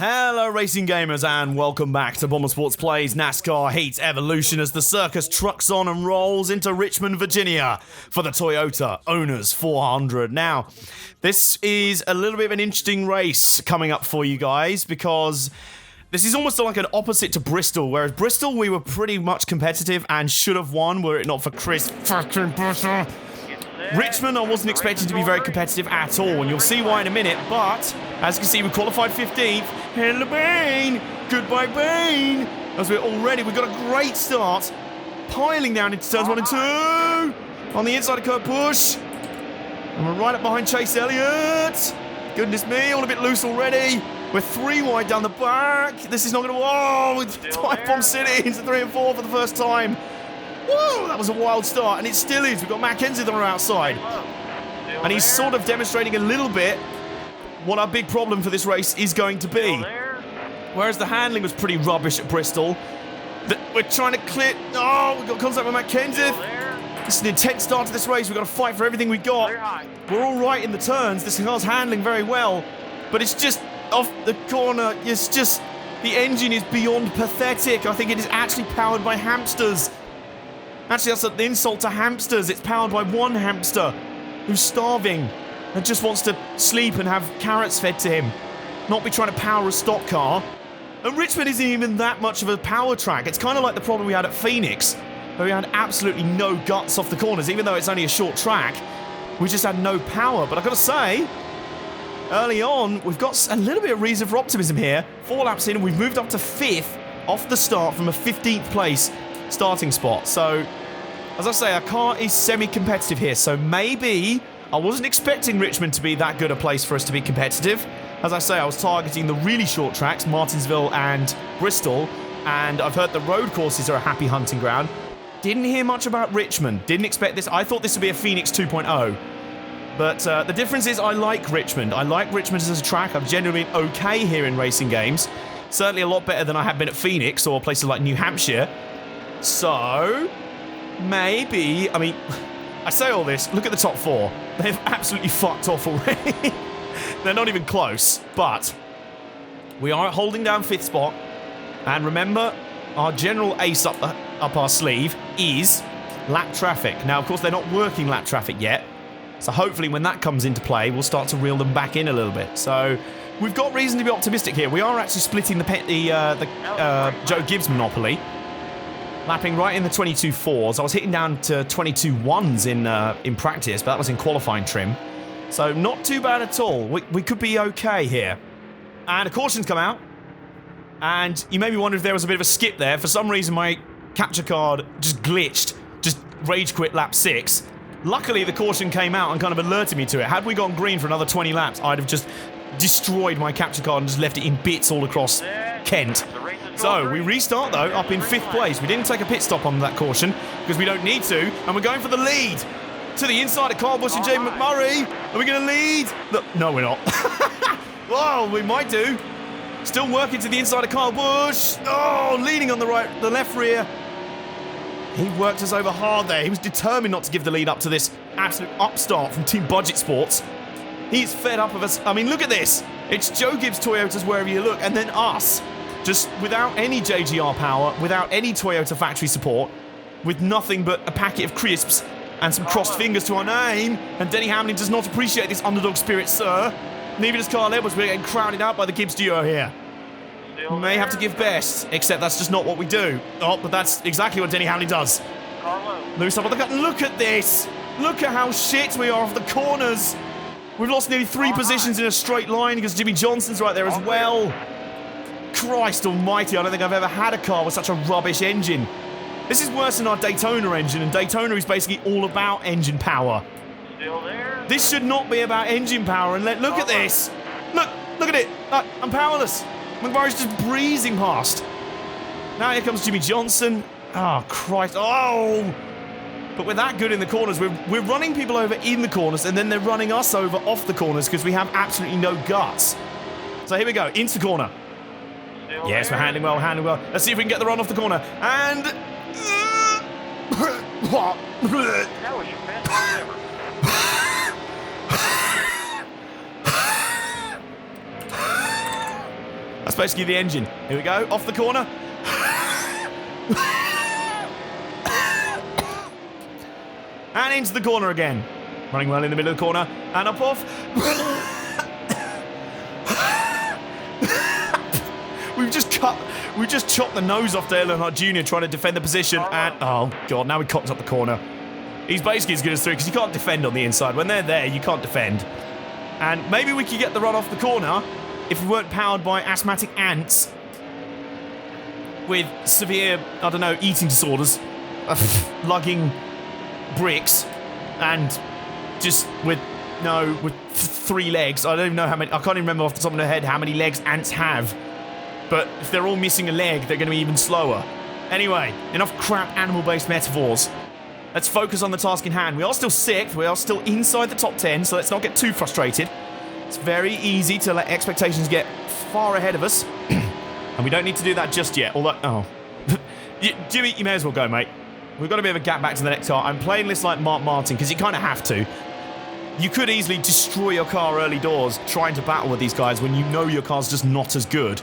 Hello racing gamers and welcome back to BombersportsPlays NASCAR Heat Evolution as the circus trucks on and rolls into Richmond, Virginia for the Toyota Owners 400. Now, this is a little bit of an interesting race coming up for you guys because this is almost like an opposite to Bristol, whereas Bristol we were pretty much competitive and should have won were it not for Chris fucking Buescher. Richmond, I wasn't expecting to be very competitive at all, and you'll see why in a minute, but as you can see, we qualified 15th. Hello, Bain! Goodbye, Bain! As we've got a great start, piling down into turns 1 and 2. On the inside of Kurt Busch. And we're right up behind Chase Elliott. Goodness me, all a bit loose already. We're 3 wide down the back. This is not going to... Whoa! Dive Bomb City into 3 and 4 for the first time. Whoa, that was a wild start, and it still is. We've got Matt Kenseth on our outside. And he's sort of demonstrating a little bit what our big problem for this race is going to be. Whereas the handling was pretty rubbish at Bristol, we're trying to clear... Oh, we've got contact with Matt Kenseth. It's an intense start to this race. We've got to fight for everything we got. We're all right in the turns. This car's handling very well, but it's just off the corner. It's just... The engine is beyond pathetic. I think it is actually powered by hamsters. Actually, that's an insult to hamsters. It's powered by one hamster who's starving and just wants to sleep and have carrots fed to him, not be trying to power a stock car. And Richmond isn't even that much of a power track. It's kind of like the problem we had at Phoenix, where we had absolutely no guts off the corners, even though it's only a short track. We just had no power. But I've got to say, early on, we've got a little bit of reason for optimism here. 4 laps in, and we've moved up to 5th off the start from a 15th place starting spot. So, as I say, our car is semi-competitive here, so maybe I wasn't expecting Richmond to be that good a place for us to be competitive. As I say, I was targeting the really short tracks, Martinsville and Bristol, and I've heard the road courses are a happy hunting ground. Didn't hear much about Richmond, didn't expect this. I thought this would be a Phoenix 2.0. But the difference is I like Richmond. I like Richmond as a track. I've generally been okay here in racing games. Certainly a lot better than I have been at Phoenix or places like New Hampshire. So, maybe, I mean, I say all this, look at the top 4. They've absolutely fucked off already. They're not even close, but we are holding down 5th spot. And remember, our general ace up our sleeve is lap traffic. Now, of course, they're not working lap traffic yet. So hopefully when that comes into play, we'll start to reel them back in a little bit. So we've got reason to be optimistic here. We are actually splitting the Joe Gibbs monopoly. Lapping right in the 22.4s. I was hitting down to 22.1s in practice, but that was in qualifying trim. So not too bad at all. We could be okay here. And a caution's come out. And you may be wondering if there was a bit of a skip there. For some reason, my capture card just glitched. Just rage quit lap 6. Luckily, the caution came out and kind of alerted me to it. Had we gone green for another 20 laps, I'd have just destroyed my capture card and just left it in bits all across Kent. So, we restart, though, up in 5th place. We didn't take a pit stop on that caution, because we don't need to, and we're going for the lead. To the inside of Kyle Busch and Jay McMurray. Are we going to lead? No, we're not. Whoa, we might do. Still working to the inside of Kyle Busch. Oh, leaning on the left rear. He worked us over hard there. He was determined not to give the lead up to this absolute upstart from Team Budget Sports. He's fed up of us. I mean, look at this. It's Joe Gibbs Toyotas wherever you look, and then us. Just without any JGR power, without any Toyota factory support, with nothing but a packet of crisps and some crossed fingers to our name. And Denny Hamlin does not appreciate this underdog spirit, sir. Neither does Carl Edwards. We're getting crowded out by the Gibbs duo here. We may have to give best, except that's just not what we do. Oh, but that's exactly what Denny Hamlin does. Loose up on the cut. Look at this. Look at how shit we are off the corners. We've lost nearly 3 positions in a straight line because Jimmy Johnson's right there as well. Christ almighty, I don't think I've ever had a car with such a rubbish engine. This is worse than our Daytona engine, and Daytona is basically all about engine power. Still there? This should not be about engine power, and look at this. Look at it. I'm powerless. McMurray's just breezing past. Now here comes Jimmy Johnson. Oh, Christ. Oh! But we're that good in the corners. We're running people over in the corners, and then they're running us over off the corners because we have absolutely no guts. So here we go, into the corner. Yes, we're handling well, Let's see if we can get the run off the corner. And... That was your best one ever. That's basically the engine. Here we go, off the corner. And into the corner again. Running well in the middle of the corner. And up off. We've just chopped the nose off Dale Earnhardt Jr. trying to defend the position. And, oh, God, now we cocked up the corner. He's basically as good as through because you can't defend on the inside. When they're there, you can't defend. And maybe we could get the run off the corner if we weren't powered by asthmatic ants with severe, I don't know, eating disorders, lugging bricks, and just with 3 legs. I don't even know how many. I can't even remember off the top of my head how many legs ants have. But if they're all missing a leg, they're going to be even slower. Anyway, enough crap animal-based metaphors. Let's focus on the task in hand. We are still 6th. We are still inside the top 10, so let's not get too frustrated. It's very easy to let expectations get far ahead of us. And we don't need to do that just yet. Although, oh. Jimmy, you may as well go, mate. We've got a bit of a gap back to the next car. I'm playing this like Mark Martin, because you kind of have to. You could easily destroy your car early doors trying to battle with these guys when you know your car's just not as good.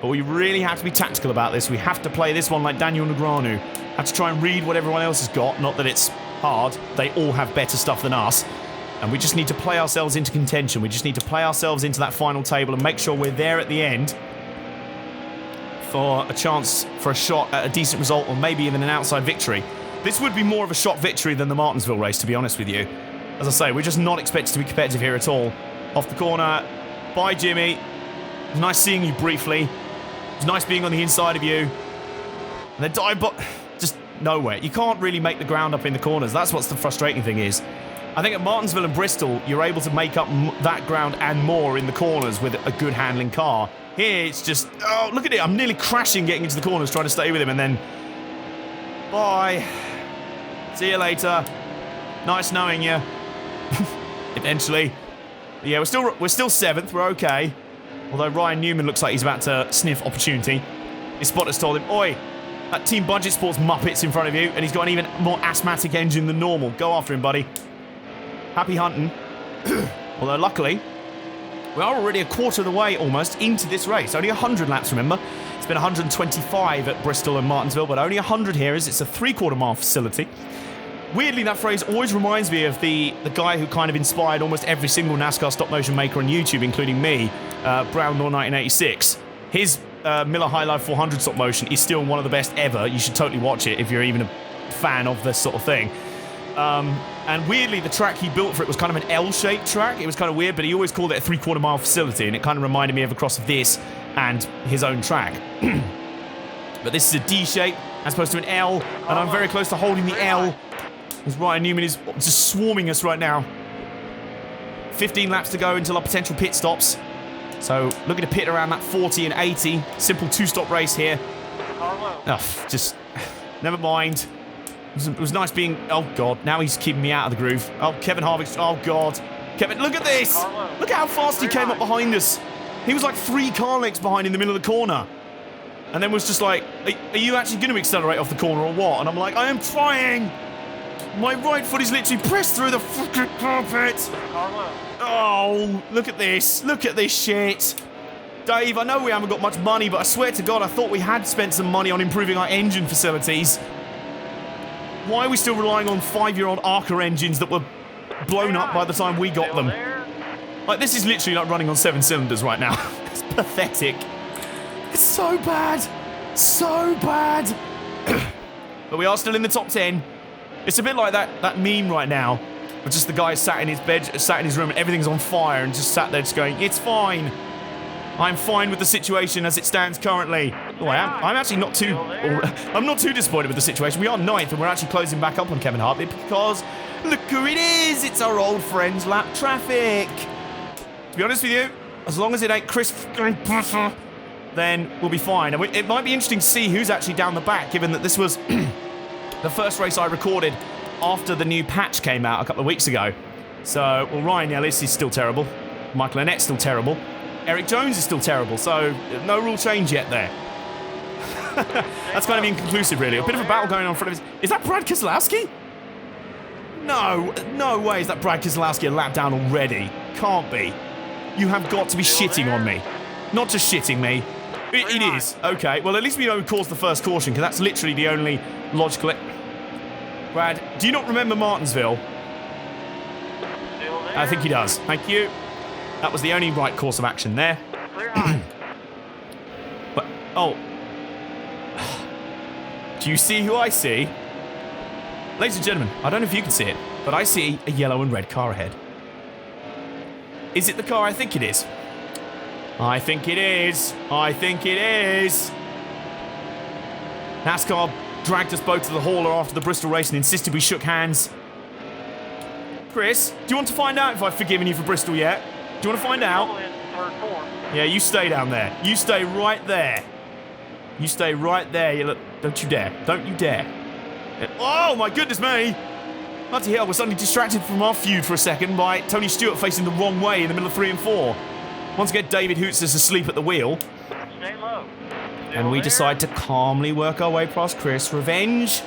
But we really have to be tactical about this. We have to play this one like Daniel Negreanu. Have to try and read what everyone else has got. Not that it's hard. They all have better stuff than us. And we just need to play ourselves into contention. We just need to play ourselves into that final table and make sure we're there at the end for a chance for a shot at a decent result or maybe even an outside victory. This would be more of a shock victory than the Martinsville race, to be honest with you. As I say, we're just not expected to be competitive here at all. Off the corner. Bye, Jimmy. It was nice seeing you briefly. It was nice being on the inside of you. And then dive, but just nowhere. You can't really make the ground up in the corners. That's what's the frustrating thing is. I think at Martinsville and Bristol, you're able to make up that ground and more in the corners with a good handling car. Here, it's just, oh, look at it. I'm nearly crashing getting into the corners trying to stay with him and then, bye. See you later. Nice knowing you. Eventually. But yeah, we're still 7th. We're okay. Although Ryan Newman looks like he's about to sniff opportunity. His spotter's told him, oi, that Team Budget Sports Muppet's in front of you, and he's got an even more asthmatic engine than normal. Go after him, buddy. Happy hunting. Although, luckily, we are already a quarter of the way almost into this race. Only 100 laps, remember. It's been 125 at Bristol and Martinsville, but only 100 here as it's a 3/4 mile facility. Weirdly, that phrase always reminds me of the guy who kind of inspired almost every single NASCAR stop-motion maker on YouTube, including me, Brownlaw 1986. His Miller High Life 400 stop-motion is still one of the best ever. You should totally watch it if you're even a fan of this sort of thing. And weirdly, the track he built for it was kind of an L-shaped track. It was kind of weird, but he always called it a 3/4 mile facility, and it kind of reminded me of a cross of this and his own track. But this is a D shape as opposed to an L, and I'm very close to holding the L. As Ryan Newman is just swarming us right now. 15 laps to go until our potential pit stops. So looking to pit around that 40 and 80. Simple 2-stop race here. Oh, just never mind. It was nice being... Oh, God. Now he's keeping me out of the groove. Oh, Kevin Harvick. Oh, God. Kevin, look at this. Look how fast he came up behind us. He was like 3 car lengths behind in the middle of the corner. And then was just like, are you actually going to accelerate off the corner or what? And I'm like, I am trying. My right foot is literally pressed through the fucking carpet. Oh, look at this. Look at this shit. Dave, I know we haven't got much money, but I swear to God, I thought we had spent some money on improving our engine facilities. Why are we still relying on 5-year-old Arca engines that were blown up by the time we got them? Like, this is literally like running on 7 cylinders right now. It's pathetic. It's so bad. So bad. But we are still in the top 10. It's a bit like that meme right now. With just the guy sat in his bed, sat in his room, and everything's on fire, and just sat there just going, it's fine. I'm fine with the situation as it stands currently. Oh, I am. I'm actually not too... I'm not too disappointed with the situation. We are 9th, and we're actually closing back up on Kevin Harvick because look who it is. It's our old friend's lap traffic. To be honest with you, as long as it ain't Chris Buffer, then we'll be fine. And it might be interesting to see who's actually down the back, given that this was the first race I recorded after the new patch came out a couple of weeks ago. So, well, Ryan Ellis is still terrible. Michael Annett's still terrible. Eric Jones is still terrible, so no rule change yet there. That's kind of inconclusive, really. A bit of a battle going on in front of us. Is that Brad Keselowski? No way is that Brad Keselowski a lap down already. Can't be. You have got to be shitting on me. Not just shitting me. It is. Okay, well, at least we don't cause the first caution, because that's literally the only logical... Brad, do you not remember Martinsville? Still there. I think he does. Thank you. That was the only right course of action there. Clear high. But, oh. Do you see who I see? Ladies and gentlemen, I don't know if you can see it, but I see a yellow and red car ahead. Is it the car I think it is? I think it is. I think it is. NASCAR dragged us both to the hauler after the Bristol race and insisted we shook hands. Chris, do you want to find out if I've forgiven you for Bristol yet? Do you want to find out? Double in third four. Yeah, you stay down there. You stay right there. You stay right there. You look, don't you dare. Don't you dare. Oh, my goodness me. Bloody hell, we're suddenly distracted from our feud for a second by Tony Stewart facing the wrong way in the middle of 3 and 4. Once again, David Hoots is asleep at the wheel. Stay low. And we decide to calmly work our way past Chris. Revenge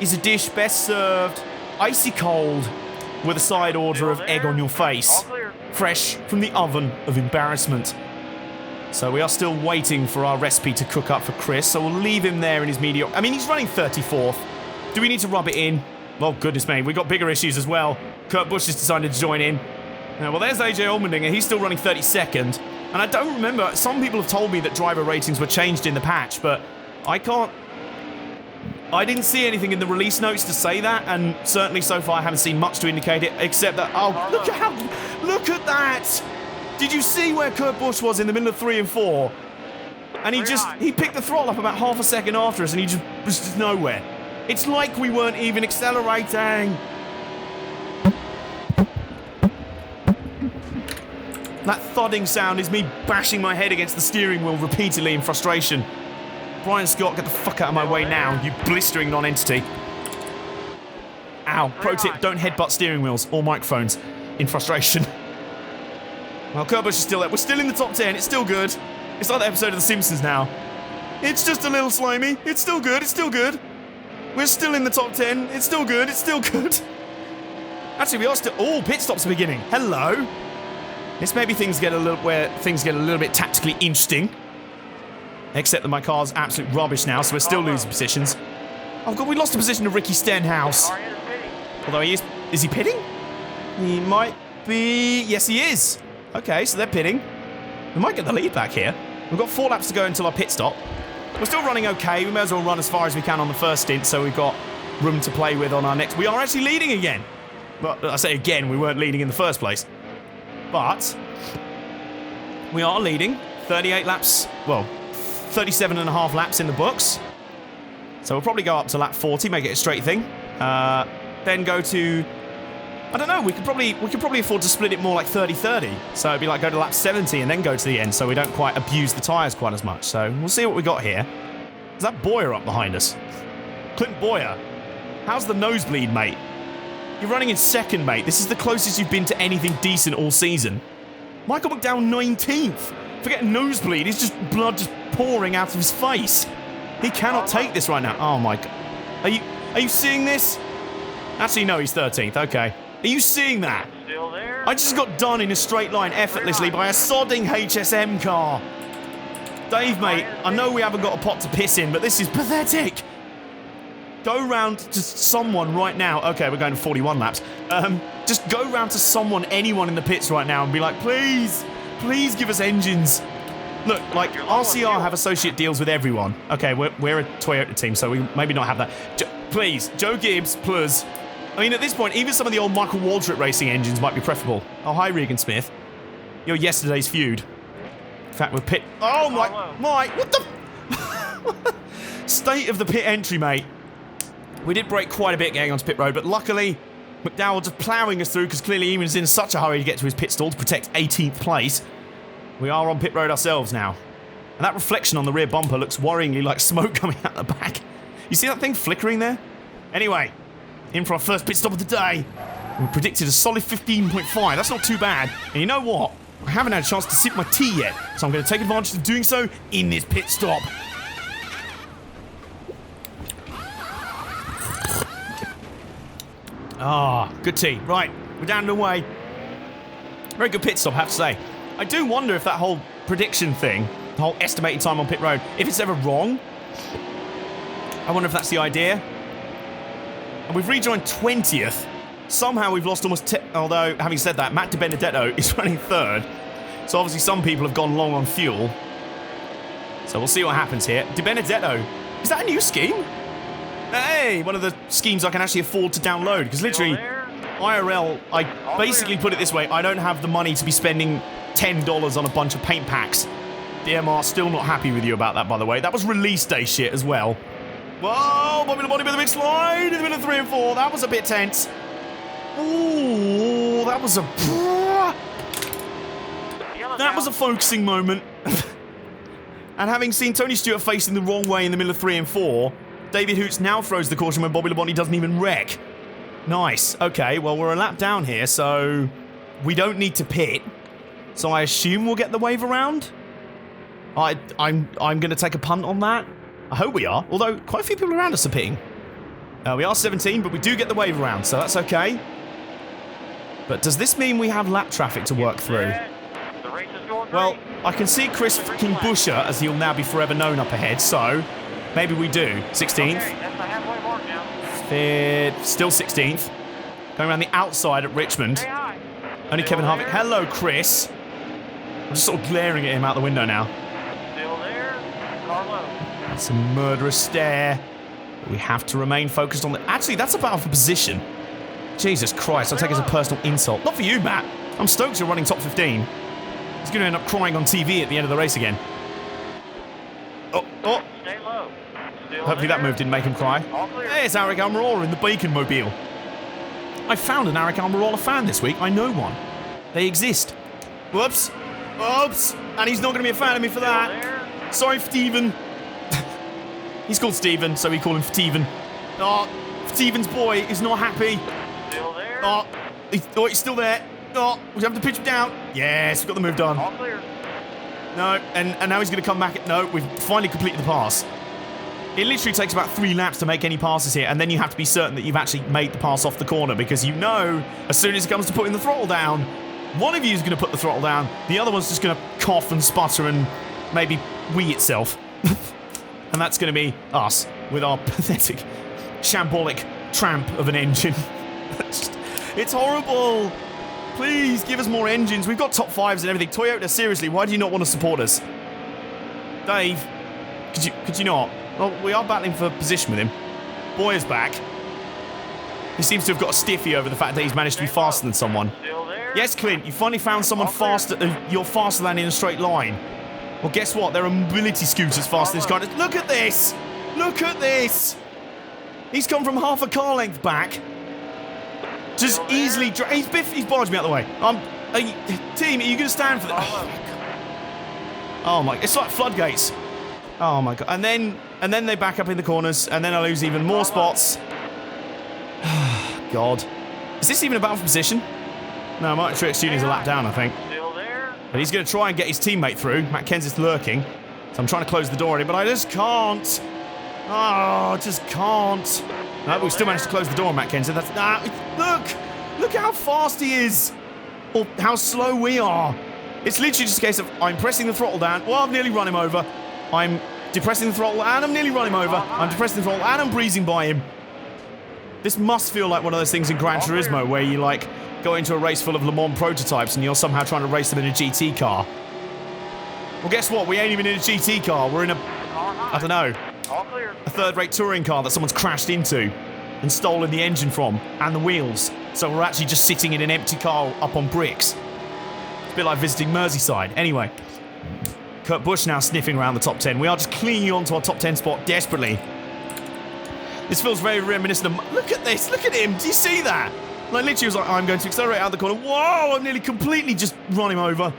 is a dish best served icy cold with a side order of egg on your face. All clear. Fresh from the oven of embarrassment. So we are still waiting for our recipe to cook up for Chris, so we'll leave him there in his mediocre... I mean, he's running 34th. Do we need to rub it in? Well, goodness me, we've got bigger issues as well. Kurt Busch has decided to join in. Well, there's AJ Allmendinger. He's still running 32nd. And I don't remember... Some people have told me that driver ratings were changed in the patch, but I can't... I didn't see anything in the release notes to say that, and certainly so far I haven't seen much to indicate it, except that... Oh, look at that! Did you see where Kurt Busch was in the middle of 3 and 4? And he picked the throttle up about half a second after us, and he just was just nowhere. It's like we weren't even accelerating. That thudding sound is me bashing my head against the steering wheel repeatedly in frustration. Brian Scott, get the fuck out of my way now, you blistering non-entity. Ow. Pro tip, don't headbutt steering wheels or microphones in frustration. Well, Kurt Busch is still there. We're still in the top 10. It's still good. It's like the episode of The Simpsons now. It's just a little slimy. It's still good. It's still good. We're still in the top 10. It's still good. It's still good. Actually, we are still... Oh, pit stops are beginning. Hello. This maybe things get a little bit tactically interesting. Except that my car's absolute rubbish now, so we're still losing positions. Oh, God, we lost a position to Ricky Stenhouse. Car is pitting. Although he is... Is he pitting? He might be... Yes, he is. Okay, so they're pitting. We might get the lead back here. We've got 4 laps to go until our pit stop. We're still running okay. We may as well run as far as we can on the first stint, so we've got room to play with on our next... We are actually leading again. But I say again, we weren't leading in the first place. But we are leading. 38 laps... Well, 37 and a half laps in the books. So we'll probably go up to lap 40, make it a straight thing. Then go to... I don't know, we could probably afford to split it more like 30-30. So it'd be like go to lap 70 and then go to the end, so we don't quite abuse the tyres quite as much. So we'll see what we got here. Is that Boyer up behind us? Clint Boyer. How's the nosebleed, mate? You're running in second, mate. This is the closest you've been to anything decent all season. Michael McDowell 19th. Forget nosebleed, he's just blood just pouring out of his face. He cannot take this right now. Oh my God. Are you seeing this? Actually, no, he's 13th. Okay. Are you seeing that? Still there. I just got done in a straight line effortlessly by a sodding HSM car. Dave, mate, I know we haven't got a pot to piss in, but this is pathetic. Go round to someone right now. Okay, we're going to 41 laps. Just go round to someone, anyone in the pits right now and be like, please give us engines. Look, like, RCR have associate deals with everyone. Okay, we're a Toyota team, so we maybe not have that. Please, Joe Gibbs, plus... I mean, at this point, even some of the old Michael Waltrip racing engines might be preferable. Oh, hi, Regan Smith. You're yesterday's feud. In fact, we're pit... Oh, my... What the... State of the pit entry, mate. We did break quite a bit getting onto pit road, but luckily, McDowell just ploughing us through because clearly he was in such a hurry to get to his pit stall to protect 18th place. We are on pit road ourselves now. And that reflection on the rear bumper looks worryingly like smoke coming out the back. You see that thing flickering there? Anyway, in for our first pit stop of the day. We predicted a solid 15.5. That's not too bad. And you know what? I haven't had a chance to sip my tea yet, so I'm going to take advantage of doing so in this pit stop. Ah, good tea. Right, we're down and away. Very good pit stop, I have to say. I do wonder if that whole prediction thing The whole estimated time on pit road. If it's ever wrong, I wonder if that's the idea. And we've rejoined 20th. Somehow we've lost almost... Although, having said that, Matt DiBenedetto is running 3rd. So obviously some people have gone long on fuel. So we'll see what happens here. DiBenedetto. Is that a new scheme? Hey, one of the schemes I can actually afford to download. Because literally, IRL, I basically put it this way. I don't have the money to be spending $10 on a bunch of paint packs. DMR still not happy with you about that, by the way. That was release day shit as well. Whoa, Bobby Labonte with a big slide in the middle of 3 and 4. That was a bit tense. Ooh, that was a... That was a focusing moment. And having seen Tony Stewart facing the wrong way in the middle of 3 and 4, David Hoots now throws the caution when Bobby Labonte doesn't even wreck. Nice. Okay, well, we're a lap down here, so we don't need to pit. So I assume we'll get the wave around? I'm going to take a punt on that. I hope we are, although quite a few people around us are pitting. We are 17, but we do get the wave around, so that's okay. But does this mean we have lap traffic to work through? Well, I can see Chris fucking Buescher, as he'll now be forever known, up ahead, so maybe we do. 16th. Fifth, still 16th. Going around the outside at Richmond. Only Kevin Harvick. Hello, Chris. I'm just sort of glaring at him out the window now. Still there. Carlo. That's a murderous stare. We have to remain focused on the... Actually, that's a battle for position. Jesus Christ, I'll take it as a personal insult. Not for you, Matt. I'm stoked you're running top 15. He's going to end up crying on TV at the end of the race again. Oh. Stay low. Still Hopefully that move didn't make him cry. There's Eric Almirola in the Bacon Mobile. I found an Eric Almirola fan this week. I know one. They exist. Whoops. Oops. And he's not going to be a fan of me for that. Sorry, Steven. He's called Steven, so we call him Steven. Oh, Steven's boy is not happy. Still there. Oh, he's still there. Oh, we have to pitch him down. Yes, we've got the move done. All clear. No, and now he's going to come back. No, we've finally completed the pass. It literally takes about 3 laps to make any passes here, and then you have to be certain that you've actually made the pass off the corner, because you know, as soon as it comes to putting the throttle down, one of you is going to put the throttle down, the other one's just going to cough and sputter and maybe wee itself. And that's going to be us, with our pathetic, shambolic tramp of an engine. It's horrible. Please, give us more engines. We've got top 5s and everything. Toyota, seriously, why do you not want to support us? Dave, could you not? Well, we are battling for position with him. Boyer's back. He seems to have got a stiffy over the fact that he's managed to be faster than someone. Still there. Yes, Clint, you finally found someone faster. You're faster than in a straight line. Well, guess what? There are mobility scooters faster than this car. Look at this! Look at this! He's come from half a car length back. Just easily... He's barged me out of the way. Team, are you going to stand for that? Oh my... It's like floodgates. Oh my God. And then they back up in the corners, and then I lose even more spots. God. Is this even a battle for position? No, Martin Truex Jr. is a lap down, I think. But he's going to try and get his teammate through. Matt Kenseth's lurking. So I'm trying to close the door on him, but I just can't. Oh, just can't. No, but we still managed to close the door on Matt Kenseth. Look how fast he is. Or how slow we are. It's literally just a case of I'm pressing the throttle down. Well, I've nearly run him over. I'm depressing the throttle and I'm nearly running him over. I'm depressing the throttle and I'm breezing by him. This must feel like one of those things in Gran Turismo where you like go into a race full of Le Mans prototypes and you're somehow trying to race them in a GT car. Well, guess what? We ain't even in a GT car. We're in a, I don't know, a third-rate touring car that someone's crashed into and stolen the engine from and the wheels. So we're actually just sitting in an empty car up on bricks. It's a bit like visiting Merseyside. Anyway, Kurt Busch now sniffing around the top 10. We are just clinging on to our top 10 spot desperately. This feels very reminiscent of... Look at this. Look at him. Do you see that? Like, literally, he was like, I'm going to accelerate out the corner. Whoa, I've nearly completely just run him over.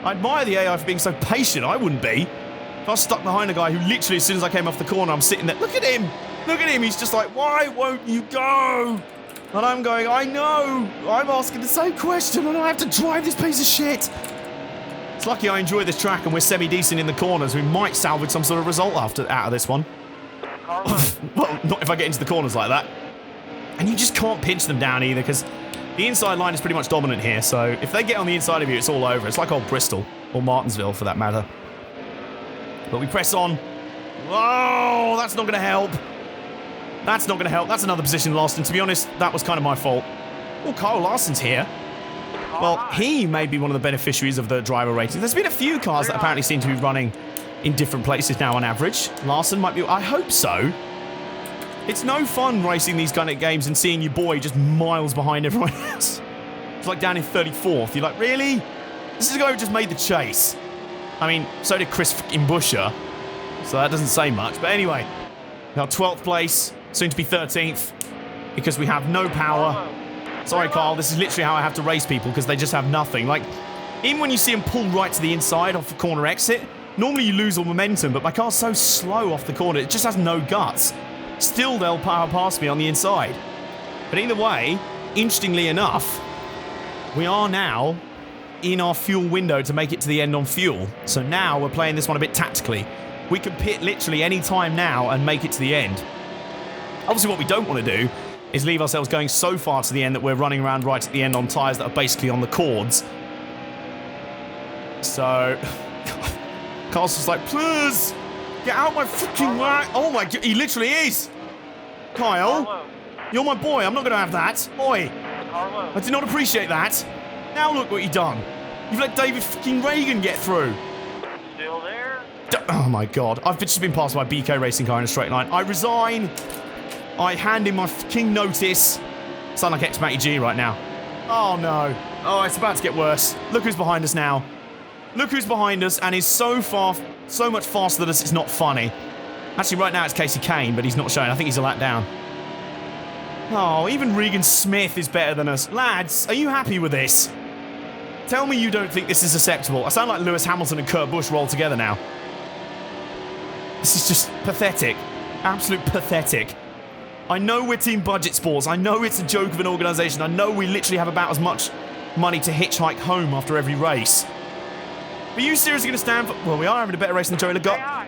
I admire the AI for being so patient. I wouldn't be. If I was stuck behind a guy who literally, as soon as I came off the corner, I'm sitting there. Look at him. Look at him. He's just like, why won't you go? And I'm going, I know. I'm asking the same question and I have to drive this piece of shit. It's lucky I enjoy this track and we're semi-decent in the corners. We might salvage some sort of result out of this one. Well, not if I get into the corners like that. And you just can't pinch them down either, because the inside line is pretty much dominant here. So if they get on the inside of you, it's all over. It's like old Bristol, or Martinsville for that matter. But we press on. Whoa, that's not going to help. That's not going to help. That's another position lost. And to be honest, that was kind of my fault. Oh, Kyle Larson's here. Well, he may be one of the beneficiaries of the driver rating. There's been a few cars that apparently seem to be running in different places now on average. Larson might be... I hope so. It's no fun racing these kind of games and seeing your boy just miles behind everyone else. It's like down in 34th. You're like, really? This is the guy who just made the chase. I mean, so did Chris fucking Buescher. So that doesn't say much. But anyway, we got 12th place, soon to be 13th, because we have no power. Sorry, Carl, this is literally how I have to race people, because they just have nothing. Like, even when you see them pull right to the inside off the corner exit, normally you lose all momentum, but my car's so slow off the corner, it just has no guts. Still, they'll power past me on the inside. But either way, interestingly enough, we are now in our fuel window to make it to the end on fuel. So now we're playing this one a bit tactically. We can pit literally any time now and make it to the end. Obviously, what we don't want to do is leave ourselves going so far to the end that we're running around right at the end on tyres that are basically on the cords. So, Carl's just like, please, get out my freaking way. Oh my god, he literally is. Kyle, you're my boy. I'm not going to have that. Oi, I did not appreciate that. Now look what you've done. You've let David fucking Reagan get through. Still there? Oh my god, I've just been passed by a BK racing car in a straight line. I resign. I hand in my fucking notice. Sound like X-Matty G right now. Oh no. Oh, it's about to get worse. Look who's behind us now. Look who's behind us and is so much faster than us, it's not funny. Actually, right now it's Casey Kane, but he's not showing. I think he's a lap down. Oh, even Regan Smith is better than us. Lads, are you happy with this? Tell me you don't think this is acceptable. I sound like Lewis Hamilton and Kurt Busch rolled together now. This is just pathetic. Absolute pathetic. I know we're Team Budget Sports. I know it's a joke of an organisation. I know we literally have about as much money to hitchhike home after every race. Are you seriously going to stand for... Well, we are having a better race than Joey Logano.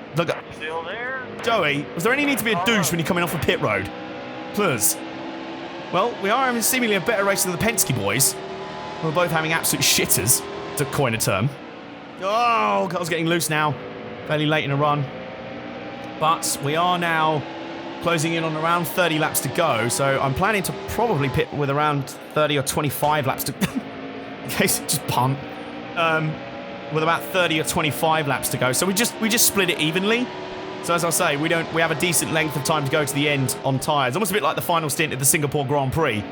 Still there? Joey, was there any need to be a douche when you're coming off a pit road? Please. Well, we are having seemingly a better race than the Penske boys. We're both having absolute shitters, to coin a term. Oh, Carl's getting loose now. Fairly late in a run. But we are now closing in on around 30 laps to go, so I'm planning to probably pit with around 30 or 25 laps to... in case it just punt. With about 30 or 25 laps to go, so we just split it evenly. So as I say, we have a decent length of time to go to the end on tyres. Almost a bit like the final stint at the Singapore Grand Prix.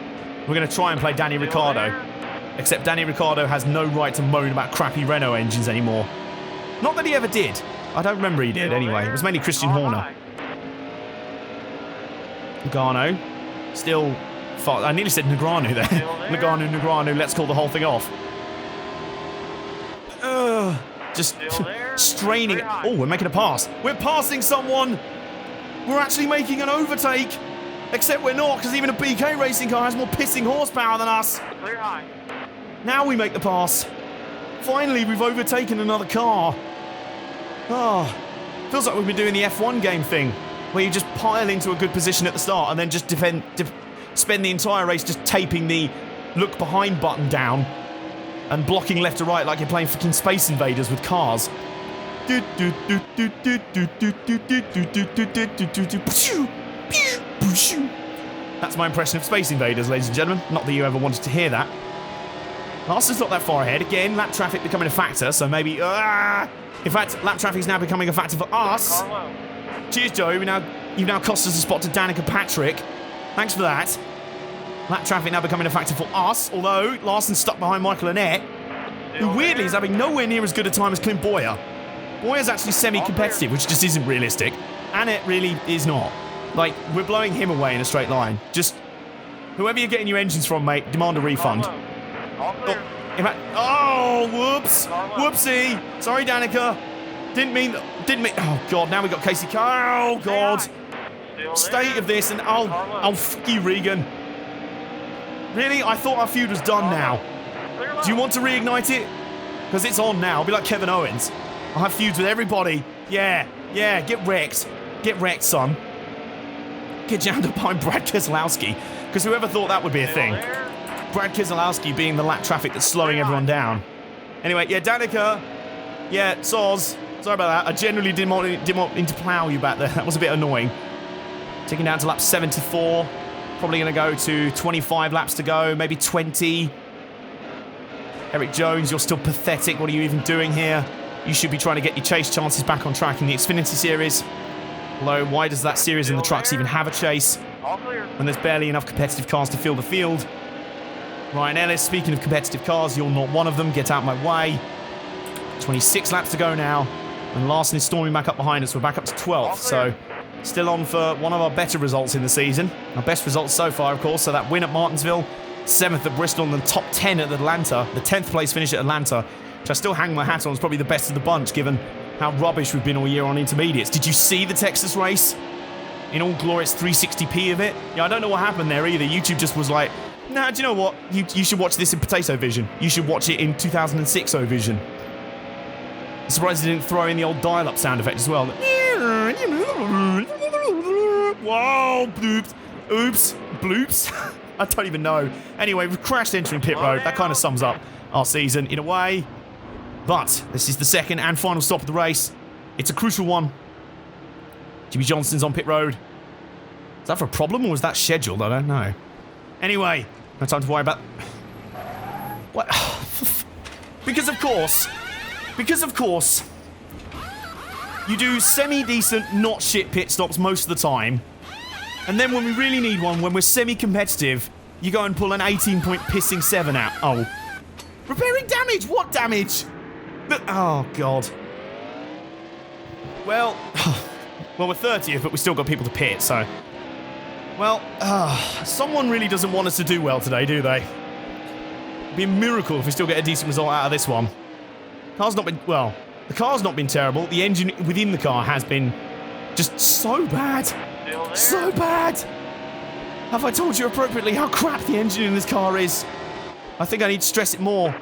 We're going to try and play Danny Ricciardo. Except Danny Ricciardo has no right to moan about crappy Renault engines anymore. Not that he ever did. I don't remember he did anyway. It was mainly Christian Horner. Logano. Still... I nearly said Negranu there. Logano, let's call the whole thing off. Just straining. Oh, we're making a pass. We're passing someone. We're actually making an overtake. Except we're not, because even a BK racing car has more pissing horsepower than us. Now we make the pass. Finally, we've overtaken another car. Oh, feels like we've been doing the F1 game thing, where you just pile into a good position at the start and then just spend the entire race just taping the look behind button down and blocking left to right like you're playing fucking Space Invaders with cars. That's my impression of Space Invaders, ladies and gentlemen. Not that you ever wanted to hear that. Larson's not that far ahead. Again, lap traffic becoming a factor, so maybe... In fact, lap traffic is now becoming a factor for us. Cheers, Joey. You've now cost us a spot to Danica Patrick. Thanks for that. Lap traffic now becoming a factor for us, although Larson's stuck behind Michael Annette, who weirdly is having nowhere near as good a time as Clint Boyer. Boyer's actually semi-competitive, which just isn't realistic. Annette really is not. Like, we're blowing him away in a straight line. Just, whoever you're getting your engines from, mate, demand a refund. Whoops. Whoopsie. Sorry, Danica. Didn't mean... Oh, God, now we got Casey Carr. Oh, God. State of this, and oh, fuck you, Regan. Really? I thought our feud was done now. Do you want to reignite it? Because it's on now. I'll be like Kevin Owens. I'll have feuds with everybody. Yeah, get wrecked. Get wrecked, son. Get jammed up behind Brad Keselowski. Because whoever thought that would be a thing? Brad Keselowski being the lap traffic that's slowing everyone down. Anyway, yeah, Danica. Yeah, Soz. Sorry about that. I generally didn't want to plough you back there. That was a bit annoying. Taking down to lap 74. Probably going to go to 25 laps to go, maybe 20. Eric Jones, you're still pathetic. What are you even doing here? You should be trying to get your chase chances back on track in the Xfinity Series. Although, why does that series in the trucks even have a chase when there's barely enough competitive cars to fill the field? Ryan Ellis, speaking of competitive cars, you're not one of them. Get out my way. 26 laps to go now. And Larson is storming back up behind us. We're back up to 12th, so still on for one of our better results in the season. Our best results so far, of course, so that win at Martinsville, 7th at Bristol, and the top 10 at Atlanta. The 10th place finish at Atlanta, which I still hang my hat on, is probably the best of the bunch, given how rubbish we've been all year on intermediates. Did you see the Texas race? In all glorious 360p of it? Yeah, I don't know what happened there either. YouTube just was like, nah, do you know what? You should watch this in Potato Vision. You should watch it in 2006 O Vision. I'm surprised they didn't throw in the old dial-up sound effect as well. Whoa, bloops. Oops, bloops. I don't even know. Anyway, we've crashed entering pit road. That kind of sums up our season in a way. But this is the second and final stop of the race. It's a crucial one. Jimmy Johnson's on pit road. Is that for a problem or was that scheduled? I don't know. Anyway, no time to worry about... What? Because of course, you do semi-decent, not shit pit stops most of the time. And then when we really need one, when we're semi-competitive, you go and pull an 18-point pissing 7 out. Oh. Repairing damage? What damage? Oh, God. Well, we're 30th, but we've still got people to pit, so... Well, someone really doesn't want us to do well today, do they? It'd be a miracle if we still get a decent result out of this one. Car's not been... Well, the car's not been terrible. The engine within the car has been just so bad. So bad. Have I told you appropriately how crap the engine in this car is? I think I need to stress it more.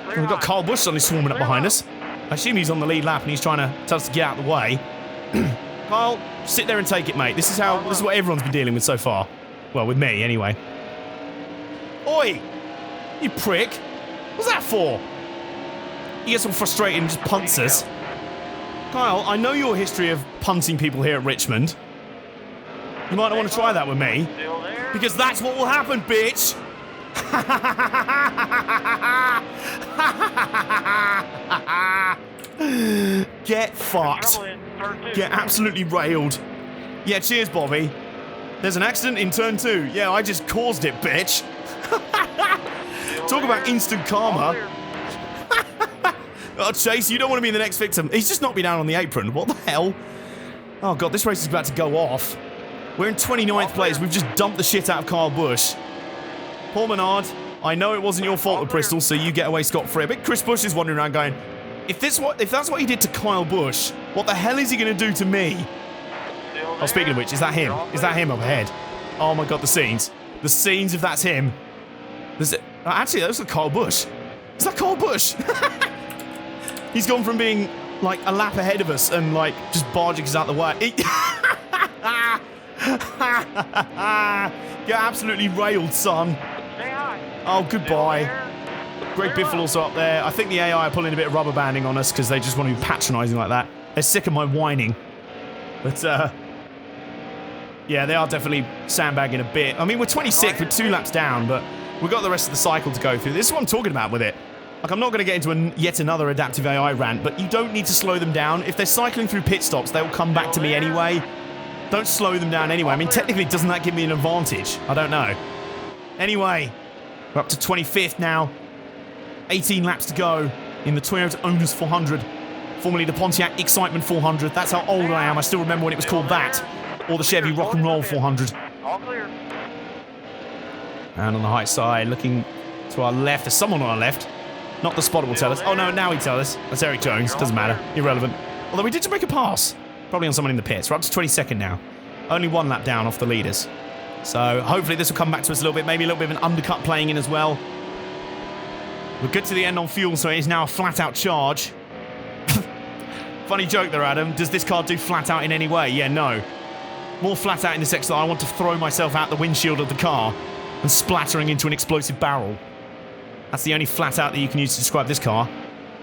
We've got Kyle Busch suddenly swarming up behind us. I assume he's on the lead lap and he's trying to tell us to get out of the way. Kyle, sit there and take it, mate. This is what everyone's been dealing with so far. Well, with me, anyway. Oi! You prick. What's that for? He gets all frustrated and just punts us. Kyle, I know your history of punting people here at Richmond. You might not want to try that with me. Because that's what will happen, bitch! Get fucked. Get absolutely railed. Yeah, cheers, Bobby. There's an accident in turn 2. Yeah, I just caused it, bitch. Talk about instant karma. Oh, Chase, you don't want to be the next victim. He's just knocked me down on the apron. What the hell? Oh, God, this race is about to go off. We're in 29th place. We've just dumped the shit out of Kyle Busch. Paul Menard, I know it wasn't your fault at Bristol, so you get away scot-free. But Chris Busch is wandering around going, if that's what he did to Kyle Busch, what the hell is he going to do to me? Oh, speaking of which, is that him? Is that him up ahead? Oh, my God, the scenes. The scenes, if that's him. Actually, that looks like Kyle Busch. Is that Kyle Busch? He's gone from being, like, a lap ahead of us and, like, just barging us out the way. Get absolutely railed, son. Oh, goodbye. Greg Biffle also up there. I think the AI are pulling a bit of rubber banding on us because they just want to be patronising like that. They're sick of my whining. But, yeah, they are definitely sandbagging a bit. I mean, we're 26th with 2 laps down, but we've got the rest of the cycle to go through. This is what I'm talking about with it. Like, I'm not going to get into yet another adaptive AI rant, but you don't need to slow them down. If they're cycling through pit stops, they will come back to me anyway. Don't slow them down anyway. I mean, technically, doesn't that give me an advantage? I don't know. Anyway, we're up to 25th now. 18 laps to go in the Toyota Owners 400, formerly the Pontiac Excitement 400. That's how old I am. I still remember when it was called that. Or the Chevy Rock and Roll 400. And on the high side, looking to our left. There's someone on our left. Not the spotter will tell us. Oh, no, now he tells us. That's Eric Jones. Doesn't matter. Irrelevant. Although we did just make a pass. Probably on someone in the pits. We're up to 22nd now. Only 1 lap down off the leaders. So hopefully this will come back to us a little bit. Maybe a little bit of an undercut playing in as well. We're good to the end on fuel, so it is now a flat-out charge. Funny joke there, Adam. Does this car do flat-out in any way? Yeah, no. More flat-out in the sense that I want to throw myself out the windshield of the car and splattering into an explosive barrel. That's the only flat-out that you can use to describe this car.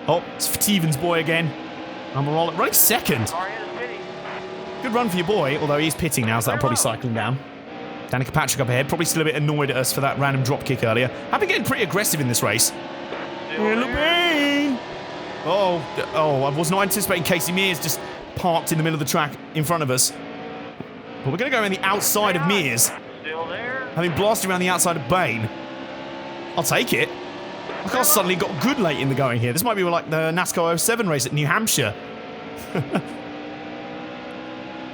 Oh, it's Stevens' boy again. I'm running second. Car hit is pitting. Good run for your boy, although he's pitting now, so that'll probably cycling down. Danica Patrick up ahead, probably still a bit annoyed at us for that random drop kick earlier. I've been getting pretty aggressive in this race. Oh, I was not anticipating Casey Mears just parked in the middle of the track in front of us. But we're going to go around the outside of Mears. Still there. Having blasted around the outside of Bain. I'll take it. I car suddenly got good late in the going here. This might be like the NASCAR 07 race at New Hampshire.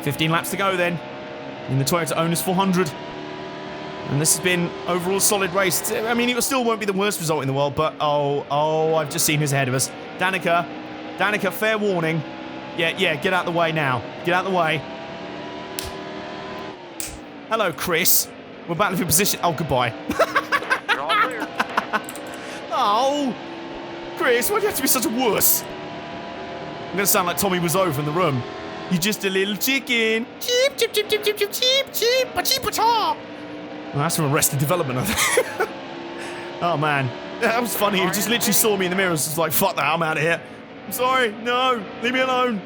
15 laps to go then in the Toyota Owners 400. And this has been overall a solid race. I mean, it still won't be the worst result in the world, but oh, I've just seen who's ahead of us. Danica, fair warning. Yeah, get out the way now. Get out the way. Hello, Chris. We're battling for position. Oh, goodbye. You're all clear. Oh, Chris, why do you have to be such a wuss? I'm going to sound like Tommy Wiseau from The Room. You're just a little chicken. Cheep, cheep, cheep, cheep, cheep, cheep, cheep, cheep, cheep, cheep. Well, that's from Arrested Development, I think. Oh, man. That was funny. He just literally saw me in the mirror and was like, fuck that, I'm out of here. I'm sorry. No, leave me alone.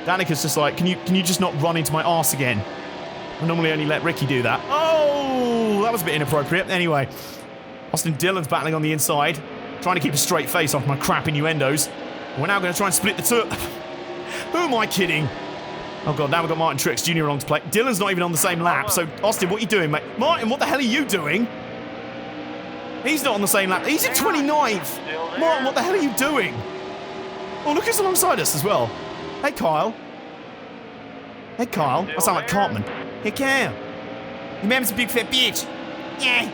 Danica's just like, can you just not run into my arse again? I normally only let Ricky do that. Oh, that was a bit inappropriate. Anyway, Austin Dillon's battling on the inside, trying to keep a straight face off my crap innuendos. We're now going to try and split the two. Who am I kidding? Oh, God, now we've got Martin Truex Jr. along to play. Dillon's not even on the same lap, so Austin, what are you doing, mate? Martin, what the hell are you doing? He's not on the same lap. He's in 29th. Martin, what the hell are you doing? Oh, look who's alongside us as well. Hey, Kyle. Hey, Kyle. I sound like Cartman. Hey, Kyle. Your mam's a big fat bitch. Yeah.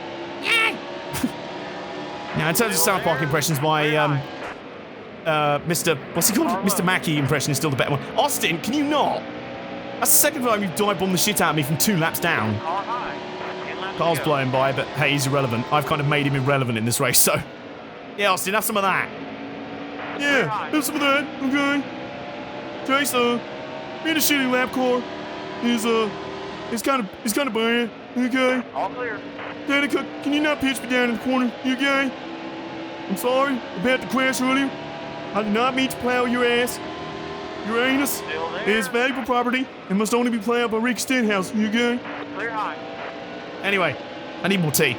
Now, in terms of South Park impressions, my Mr. What's he called? Mr. Mackey impression is still the better one. Austin, can you not? That's the second time you've dive-bombed the shit out of me from 2 laps down. Carl's blowing by, but hey, he's irrelevant. I've kind of made him irrelevant in this race, so... Yeah, Austin, have some of that. Yeah, have some of that, okay? Okay, so... being a shitty lap car is kind of bad, okay? All clear. Danica, can you not pitch me down in the corner, you okay? I'm sorry about the crash earlier. I did not mean to plow your ass. Your anus is valuable property and must only be plowed by Rick Stenhouse, you okay? Clear high. Anyway, I need more tea.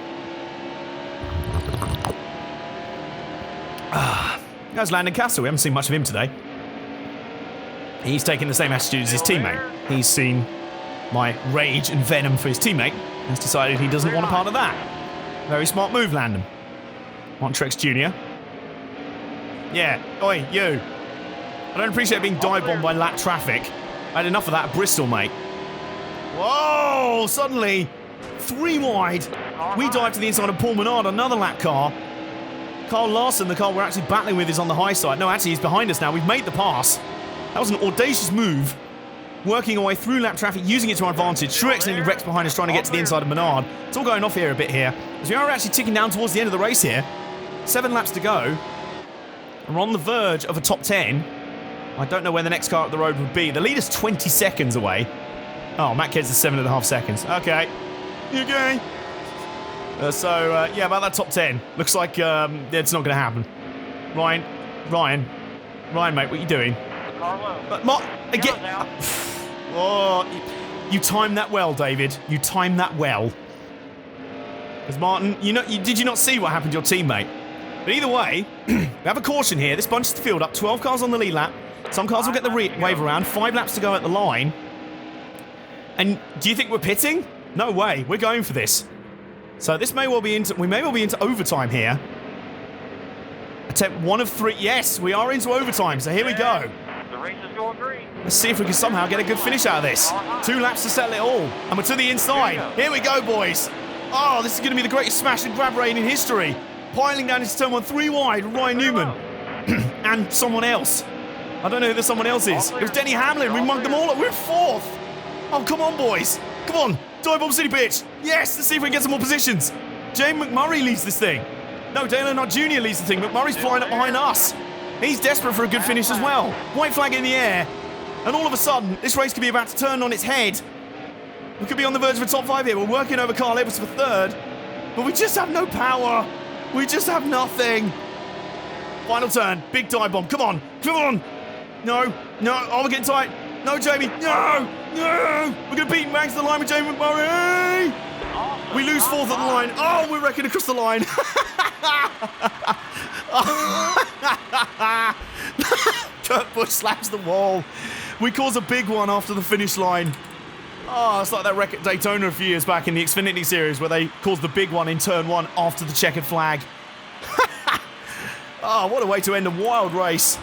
There's Landon Castle. We haven't seen much of him today. He's taking the same attitude as his teammate. He's seen my rage and venom for his teammate and has decided he doesn't want a part of that. Very smart move, Landon. Martin Truex Jr. Yeah, oi, you. I don't appreciate being dive-bombed by lap traffic. I had enough of that at Bristol, mate. Whoa, suddenly... 3 wide. We dive to the inside of Paul Menard, another lap car. Carl Larson, the car we're actually battling with, is on the high side. No, actually, he's behind us now. We've made the pass. That was an audacious move. Working our way through lap traffic, using it to our advantage. Truex nearly wrecks behind us, trying to get to the inside of Menard. It's all going off here a bit here. As we are actually ticking down towards the end of the race here. 7 laps to go. And we're on the verge of a top 10. I don't know where the next car up the road would be. The lead is 20 seconds away. Oh, Matt Kidd's is 7.5 seconds. Okay. You okay? Yeah, about that top 10. Looks like it's not going to happen. Ryan, mate, what are you doing? Again. Oh, you timed that well, David. You timed that well. Because Martin, did you not see what happened to your teammate? But either way, we have a caution here. This bunches the field up. 12 cars on the lead lap. Some cars will get the wave around. 5 laps to go at the line. And do you think we're pitting? No way. We're going for this. So this may well be into overtime here. Attempt 1 of 3. Yes, we are into overtime. So here we go. The race is going green. Let's see if we can somehow get a good finish out of this. 2 laps to settle it all. And we're to the inside. Here we go, boys. Oh, this is going to be the greatest smash and grab rain in history. Piling down into turn 1, 3 wide. Ryan Newman. And someone else. I don't know who the someone else is. It was Denny Hamlin. We mugged them all up. We're 4th. Oh, come on, boys. Come on. Dive Bomb City pitch. Yes, let's see if we can get some more positions. Jane McMurray leads this thing. No, Dale Earnhardt Jr. leads the thing. McMurray's flying up behind us. He's desperate for a good finish as well. White flag in the air. And all of a sudden, this race could be about to turn on its head. We could be on the verge of a top 5 here. We're working over Carl Edwards for 3rd. But we just have no power. We just have nothing. Final turn. Big dive bomb. Come on. Come on. No. No. Oh, we're getting tight. No, Jamie. No. No. We're going to beat Max to the line with Jamie McMurray. We lose fourth at the line. Oh, we're wrecking across the line. Kurt Busch slaps the wall. We cause a big one after the finish line. Oh, it's like that wreck at Daytona a few years back in the Xfinity Series where they caused the big one in turn 1 after the checkered flag. Oh, what a way to end a wild race.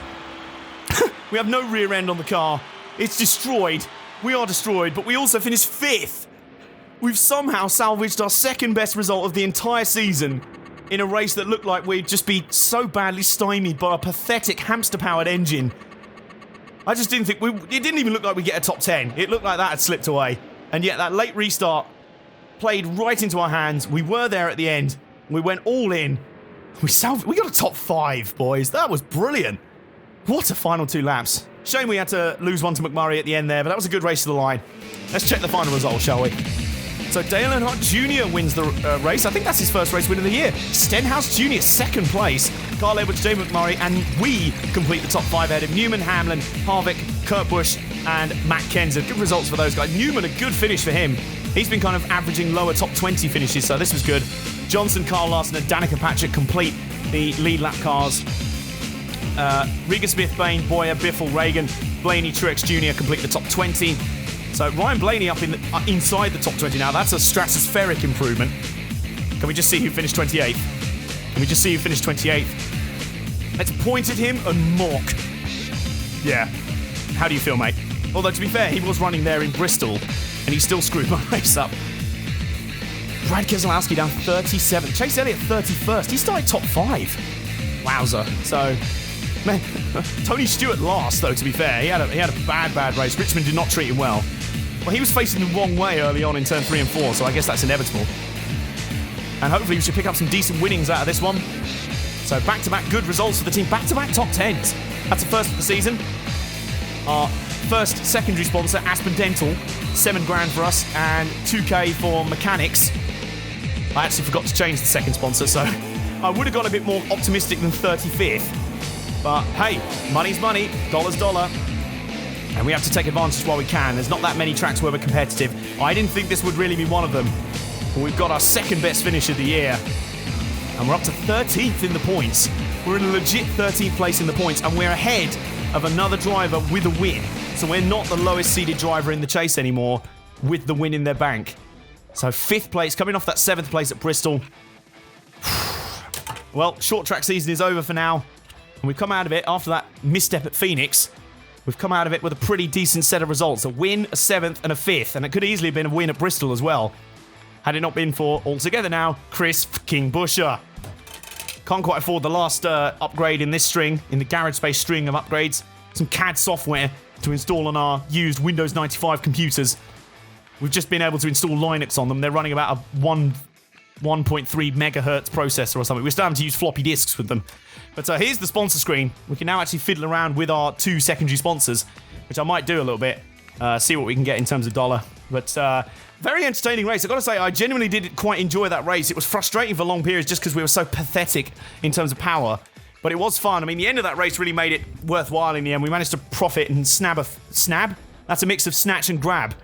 We have no rear end on the car. It's destroyed. We are destroyed, but we also finished 5th. We've somehow salvaged our second best result of the entire season in a race that looked like we'd just be so badly stymied by a pathetic hamster-powered engine. I just didn't think it didn't even look like we'd get a top 10. It looked like that had slipped away. And yet that late restart played right into our hands. We were there at the end. We went all in. We got a top 5, boys. That was brilliant. What a final 2 laps. Shame we had to lose one to McMurray at the end there, but that was a good race to the line. Let's check the final result, shall we? So Dale Earnhardt Jr. wins the race. I think that's his first race win of the year. Stenhouse Jr. second place. Carl Edwards, Jay McMurray, and we complete the top 5 ahead of Newman, Hamlin, Harvick, Kurt Busch, and Matt Kenseth. Good results for those guys. Newman, a good finish for him. He's been kind of averaging lower top 20 finishes, so this was good. Johnson, Carl Larson, and Danica Patrick complete the lead lap cars. Riga Smith, Bain, Boyer, Biffle, Reagan, Blaney, Truex Jr. complete the top 20. So Ryan Blaney up inside the top 20 now. That's a stratospheric improvement. Can we just see who finished 28th? Can we just see who finished 28th? Let's point at him and mock. Yeah. How do you feel, mate? Although, to be fair, he was running there in Bristol, and he still screwed my race up. Brad Keselowski down 37th. Chase Elliott 31st. He started top 5. Wowzer. So, man, Tony Stewart last, though, to be fair. He had a bad race. Richmond did not treat him well. Well, he was facing the wrong way early on in turn 3 and 4, so I guess that's inevitable. And hopefully we should pick up some decent winnings out of this one. So back-to-back good results for the team. Back-to-back top 10s. That's the first of the season. Our first secondary sponsor, Aspen Dental, $7,000 for us, and $2,000 for mechanics. I actually forgot to change the second sponsor, so I would have gone a bit more optimistic than 35th. But hey, money's money, dollar's dollar. And we have to take advantage while we can. There's not that many tracks where we're competitive. I didn't think this would really be one of them. But we've got our second best finish of the year. And we're up to 13th in the points. We're in a legit 13th place in the points, and we're ahead of another driver with a win. So we're not the lowest seeded driver in the chase anymore with the win in their bank. So 5th place, coming off that 7th place at Bristol. Well, short track season is over for now. And we've come out of it after that misstep at Phoenix. We've come out of it with a pretty decent set of results. A win, a 7th, and a 5th. And it could easily have been a win at Bristol as well. Had it not been for, altogether now, Chris King Buescher. Can't quite afford the last upgrade in this string, in the garage space string of upgrades. Some CAD software to install on our used Windows 95 computers. We've just been able to install Linux on them. They're running about a 1.3 megahertz processor or something. We're starting to use floppy disks with them. But here's the sponsor screen. We can now actually fiddle around with our 2 secondary sponsors, which I might do a little bit. See what we can get in terms of dollar. But very entertaining race. I've got to say, I genuinely did quite enjoy that race. It was frustrating for long periods just because we were so pathetic in terms of power. But it was fun. I mean, the end of that race really made it worthwhile in the end. We managed to profit and snab? That's a mix of snatch and grab.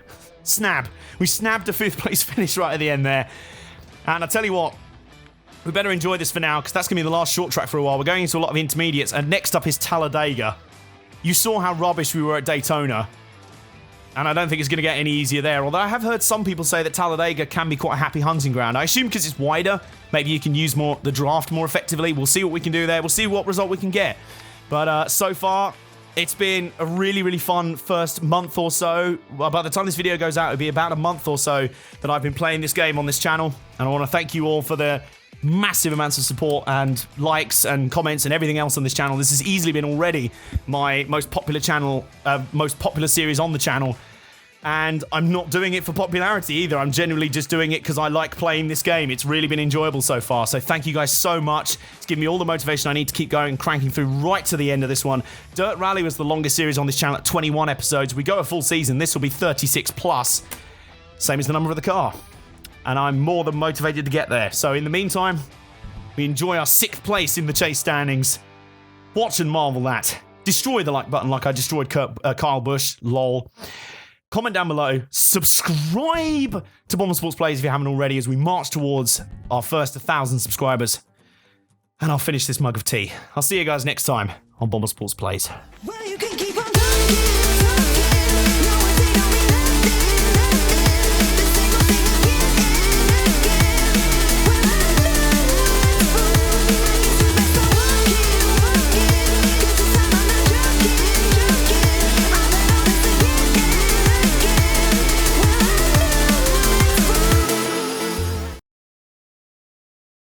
Snab. We snabbed a 5th place finish right at the end there. And I tell you what, we better enjoy this for now because that's going to be the last short track for a while. We're going into a lot of intermediates, and next up is Talladega. You saw how rubbish we were at Daytona, and I don't think it's going to get any easier there. Although I have heard some people say that Talladega can be quite a happy hunting ground. I assume because it's wider, maybe you can use the draft more effectively. We'll see what we can do there. We'll see what result we can get. But so far, it's been a really, really fun first month or so. Well, by the time this video goes out, it'll be about a month or so that I've been playing this game on this channel. And I want to thank you all for the massive amounts of support and likes and comments and everything else on this channel. This has easily been already my most popular series on the channel. And I'm not doing it for popularity either. I'm genuinely just doing it because I like playing this game. It's really been enjoyable so far. So thank you guys so much. It's given me all the motivation I need to keep going and cranking through right to the end of this one. Dirt Rally was the longest series on this channel at 21 episodes. We go a full season. This will be 36 plus. Same as the number of the car. And I'm more than motivated to get there. So in the meantime, we enjoy our 6th place in the chase standings. Watch and marvel that. Destroy the like button like I destroyed Kyle Busch. Lol. Comment down below. Subscribe to Bomber Sports Plays if you haven't already as we march towards our first 1,000 subscribers. And I'll finish this mug of tea. I'll see you guys next time on Bomber Sports Plays. Well, you can keep